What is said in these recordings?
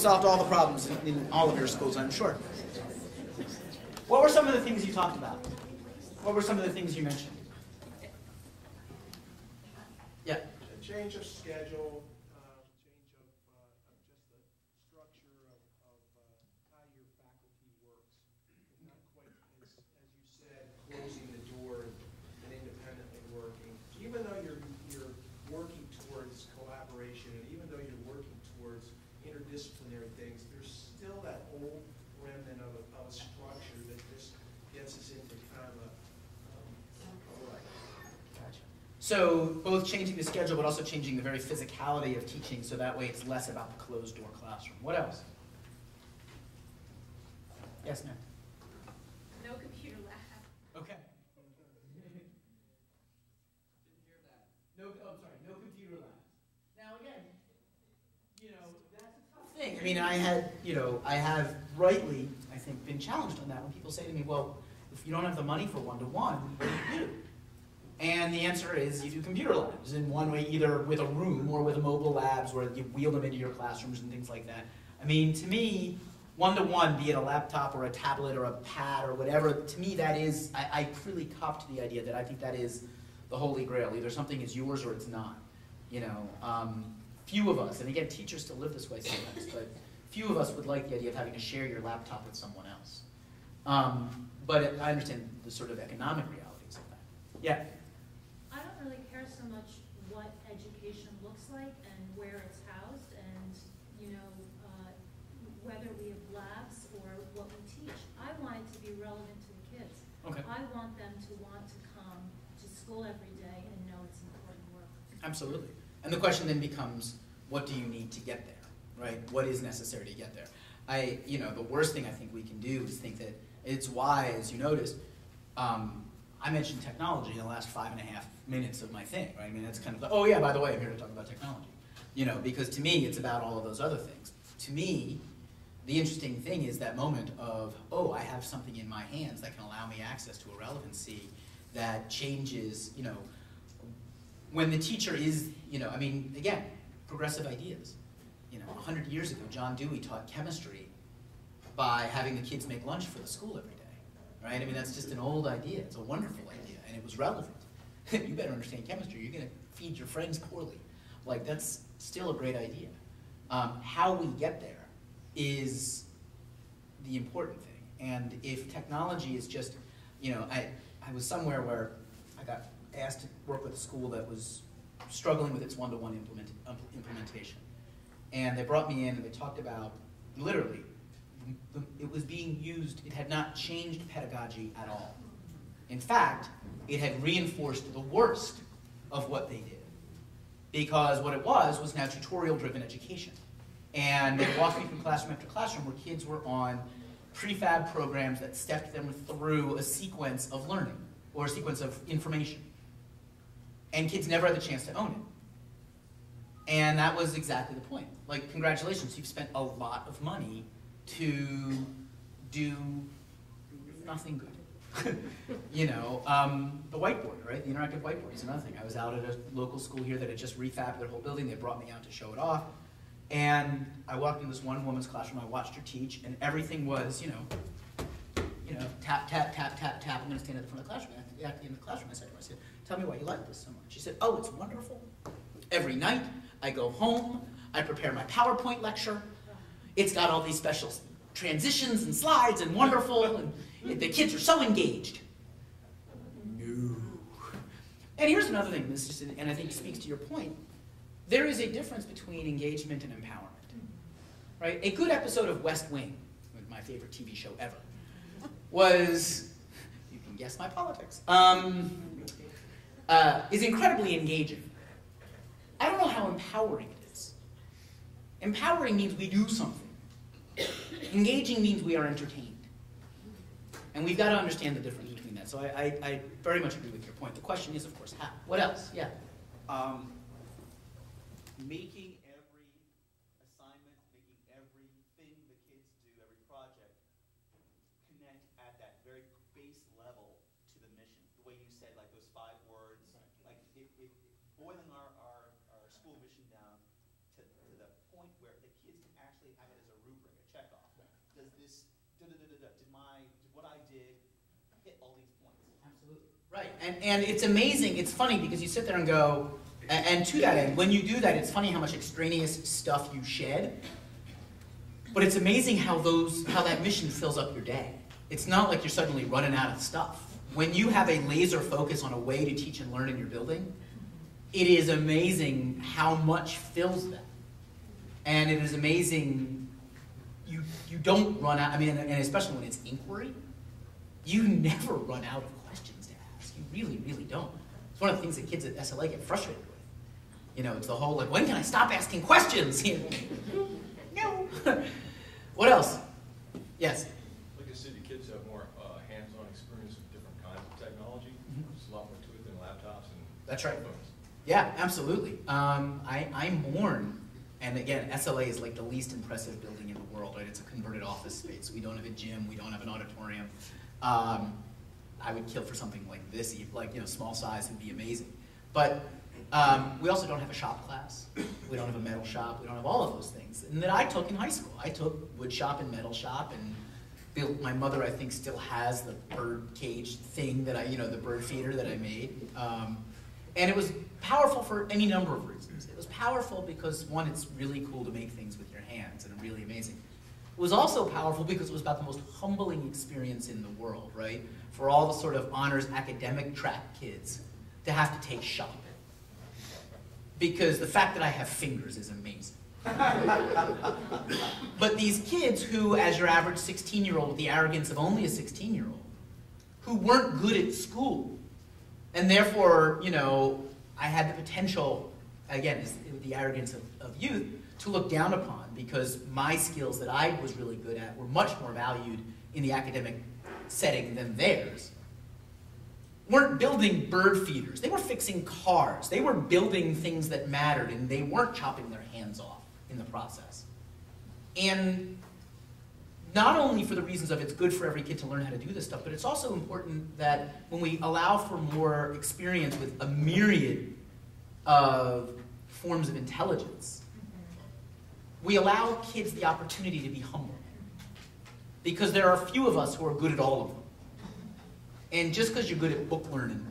solved all the problems in all of your schools, I'm sure. What were some of the things you talked about? What were some of the things you mentioned? Yeah. A change of schedule, change of just the structure of how your faculty works. Not quite as you said, closing the door and independently working. Even though you're working towards collaboration, and even though you're working towards interdisciplinary things, there's still that old remnant of a structure that just gets us into kind of a Gotcha. So both changing the schedule, but also changing the very physicality of teaching, so that way it's less about the closed door classroom. What else? Yes, ma'am. No computer lab. Okay. Didn't hear that. No, oh, sorry, no computer labs. Now again, that's a tough thing. I mean, I have rightly, I think, been challenged on that when people say to me, well, if you don't have the money for one-to-one, what do you do? And the answer is you do computer labs in one way, either with a room or with a mobile labs where you wheel them into your classrooms and things like that. I mean, to me, one-to-one, be it a laptop or a tablet or a pad or whatever, to me that is, I really cop to the idea that I think that is the holy grail. Either something is yours or it's not. Few of us, and again, teachers still live this way sometimes, but few of us would like the idea of having to share your laptop with someone else. But I understand the sort of economic realities of that. Yeah? I don't really care so much what education looks like and where it's housed and, whether we have labs or what we teach. I want it to be relevant to the kids. Okay. I want them to want to come to school every day and know it's important work. Absolutely. And the question then becomes, what do you need to get there, right? What is necessary to get there? The worst thing I think we can do is think that it's why, as you noticed, I mentioned technology in the last 5.5 minutes of my thing, right? I mean, it's kind of like, oh yeah, by the way, I'm here to talk about technology. Because to me, it's about all of those other things. To me, the interesting thing is that moment of, oh, I have something in my hands that can allow me access to a relevancy that changes, when the teacher is, again, progressive ideas. 100 years ago, John Dewey taught chemistry by having the kids make lunch for the school every day, right? I mean, that's just an old idea. It's a wonderful idea, and it was relevant. You better understand chemistry. You're going to feed your friends poorly. Like, that's still a great idea. How we get there is the important thing. And if technology is just, I was somewhere where I got asked to work with a school that was struggling with its one-to-one implementation. And they brought me in and they talked about, literally, it was being used, it had not changed pedagogy at all. In fact, it had reinforced the worst of what they did. Because what it was now tutorial-driven education. And they walked me through classroom after classroom where kids were on prefab programs that stepped them through a sequence of learning or a sequence of information. And kids never had the chance to own it. And that was exactly the point. Like, congratulations, you've spent a lot of money to do nothing good. The whiteboard, right? The interactive whiteboard is another thing. I was out at a local school here that had just refabbed their whole building. They brought me out to show it off. And I walked in this one woman's classroom, I watched her teach, and everything was, tap, tap, tap, tap, tap. I'm going to stand at the front of the classroom. At the end of the classroom, I said to her, tell me why you like this so much. She said, oh, it's wonderful. Every night, I go home, I prepare my PowerPoint lecture. It's got all these special transitions and slides and wonderful, and the kids are so engaged. No. And here's another thing, and I think speaks to your point. There is a difference between engagement and empowerment, right? A good episode of West Wing, my favorite TV show ever, was, you can guess my politics, is incredibly engaging. I don't know how empowering it is. Empowering means we do something. Engaging means we are entertained. And we've got to understand the difference between that. So I very much agree with your point. The question is, of course, how? What else? Yeah. Making every assignment, making everything the kids do, every project, connect at that very base level to the mission. The way you said, like those 5 words, like if boiling our school mission down to the point where the kids can actually have it as a this, did what I did hit all these points? Absolutely. Right, and it's amazing, it's funny because you sit there and go, and to that end, when you do that, it's funny how much extraneous stuff you shed, but it's amazing how that mission fills up your day. It's not like you're suddenly running out of stuff. When you have a laser focus on a way to teach and learn in your building, it is amazing how much fills that. And it is amazing, you don't run out, I mean, and especially when it's inquiry, you never run out of questions to ask. You really, really don't. It's one of the things that kids at SLA get frustrated with. You know, it's the whole, like, when can I stop asking questions? No. What else? Yes? Like I said, the kids have more hands-on experience with different kinds of technology. There's a lot more to it than laptops and That's right. phones. Yeah, absolutely. I mourn, and again, SLA is like the least impressive building in the world, right? It's a converted office space. We don't have a gym. We don't have an auditorium. I would kill for something like this, like, you know, small size would be amazing. But we also don't have a shop class. We don't have a metal shop. We don't have all of those things. And that I took in high school. I took wood shop and metal shop, and built. My mother, I think, still has the bird cage thing that the bird feeder that I made. And it was powerful for any number of reasons. It was powerful because, one, it's really cool to make things with your hands, and really amazing. It was also powerful because it was about the most humbling experience in the world, right? For all the sort of honors academic track kids to have to take shop. Because the fact that I have fingers is amazing. But these kids who, as your average 16-year-old with the arrogance of only a 16-year-old, who weren't good at school, and therefore, I had the potential, again, the arrogance of youth, to look down upon, because my skills that I was really good at were much more valued in the academic setting than theirs, weren't building bird feeders. They were fixing cars. They were building things that mattered, and they weren't chopping their hands off in the process. And not only for the reasons of it's good for every kid to learn how to do this stuff, but it's also important that when we allow for more experience with a myriad of forms of intelligence, we allow kids the opportunity to be humble. Because there are few of us who are good at all of them. And just because you're good at book learning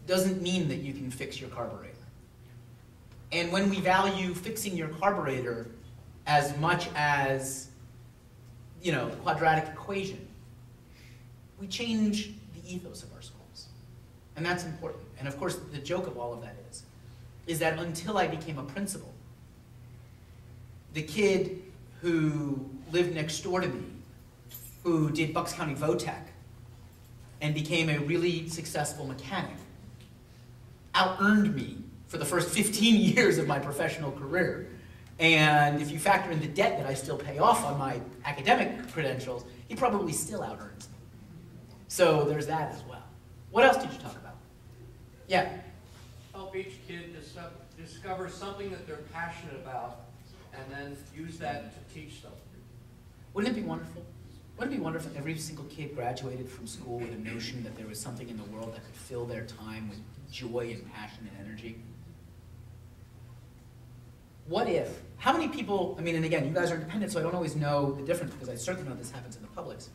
doesn't mean that you can fix your carburetor. And when we value fixing your carburetor as much as, the quadratic equation, we change the ethos of our schools. And that's important. And of course, the joke of all of that is that until I became a principal, the kid who lived next door to me, who did Bucks County Votech, and became a really successful mechanic, out-earned me for the first 15 years of my professional career. And if you factor in the debt that I still pay off on my academic credentials, he probably still out-earns me. So there's that as well. What else did you talk about? Yeah? Help each kid discover something that they're passionate about, and then use that to teach them. Wouldn't it be wonderful? Wouldn't it be wonderful if every single kid graduated from school with a notion that there was something in the world that could fill their time with joy and passion and energy? What if? How many people, and again, you guys are independent, so I don't always know the difference, because I certainly know this happens in the publics.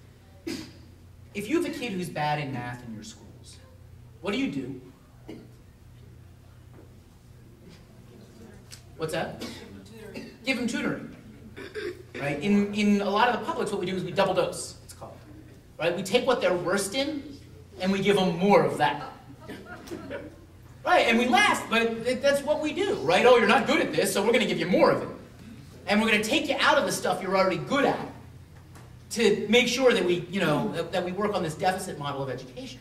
If you have a kid who's bad in math in your schools, what do you do? What's that? Give them tutoring. Right? In a lot of the publics, what we do is we double dose, it's called. Right? We take what they're worst in, and we give them more of that. Right? And we laugh, but that's what we do, right? Oh, you're not good at this, so we're going to give you more of it. And we're going to take you out of the stuff you're already good at to make sure that we, that we work on this deficit model of education.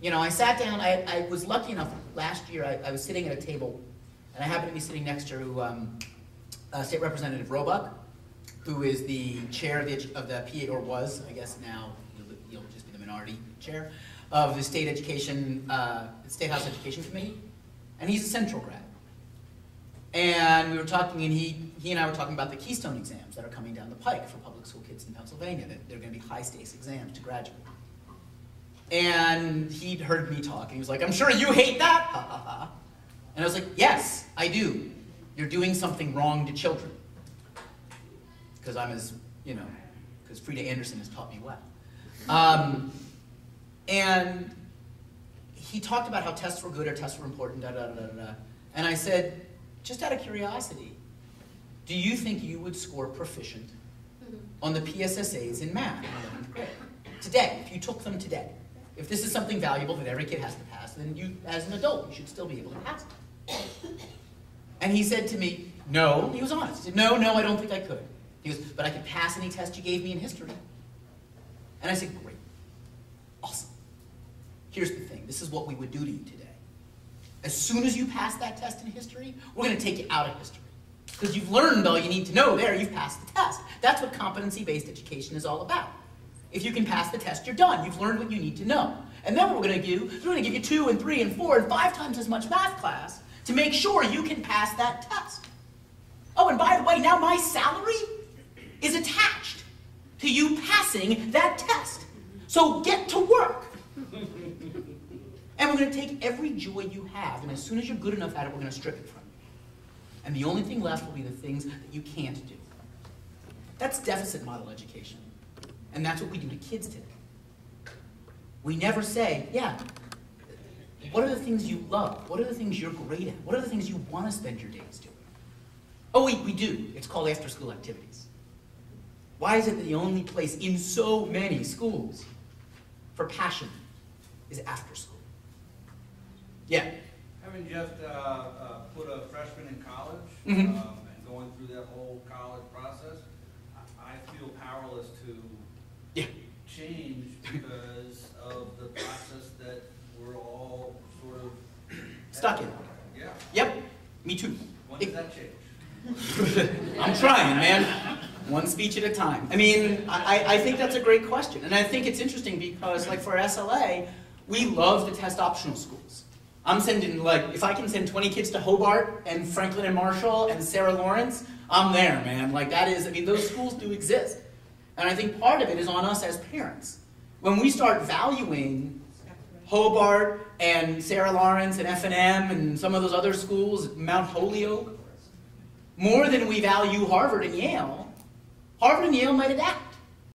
I sat down, I was lucky enough last year, I was sitting at a table, and I happened to be sitting next to State Representative Roebuck, who is the chair of the PA, or was, I guess now, he'll just be the minority chair, of the State House Education Committee, and he's a Central grad. And we were talking, and he and I were talking about the Keystone exams that are coming down the pike for public school kids in Pennsylvania, that they're going to be high-stakes exams to graduate. And he'd heard me talk, and he was like, I'm sure you hate that, ha ha ha. And I was like, yes, I do. You're doing something wrong to children. Because I'm as, because Frida Anderson has taught me well. And he talked about how tests were good or tests were important, da da da da da. And I said, just out of curiosity, do you think you would score proficient on the PSSAs in math in 11th grade? Today, if you took them today. If this is something valuable that every kid has to pass, then you, as an adult, you should still be able to pass it. And he said to me, no, he was honest. He said, no, I don't think I could. He goes, but I could pass any test you gave me in history. And I said, great. Awesome. Here's the thing. This is what we would do to you today. As soon as you pass that test in history, we're going to take you out of history. Because you've learned all you need to know there, you've passed the test. That's what competency-based education is all about. If you can pass the test, you're done. You've learned what you need to know. And then what we're going to do is we're going to give you 2 and 3 and 4 and 5 times as much math class to make sure you can pass that test. Oh, and by the way, now my salary is attached to you passing that test. So get to work. And we're going to take every joy you have, and as soon as you're good enough at it, we're going to strip it from you. And the only thing left will be the things that you can't do. That's deficit model education. And that's what we do to kids today. We never say, yeah, what are the things you love? What are the things you're great at? What are the things you want to spend your days doing? Oh, we do. It's called after-school activities. Why is it that the only place in so many schools for passion is after school? Yeah. Having just put a freshman in college Mm-hmm. and going through that whole college process, I feel powerless to change because of the process that we're all sort of Stuck in. Yeah. Yep. Me too. When does that change? I'm trying, man. One speech at a time. I mean, I think that's a great question. And I think it's interesting because, like, for SLA, we love to test optional schools. I'm sending, like, if I can send 20 kids to Hobart and Franklin and Marshall and Sarah Lawrence, I'm there, man. Like, that is, I mean, those schools do exist. And I think part of it is on us as parents. When we start valuing Hobart and Sarah Lawrence and F&M and some of those other schools, Mount Holyoke, more than we value Harvard and Yale, Harvard and Yale might adapt.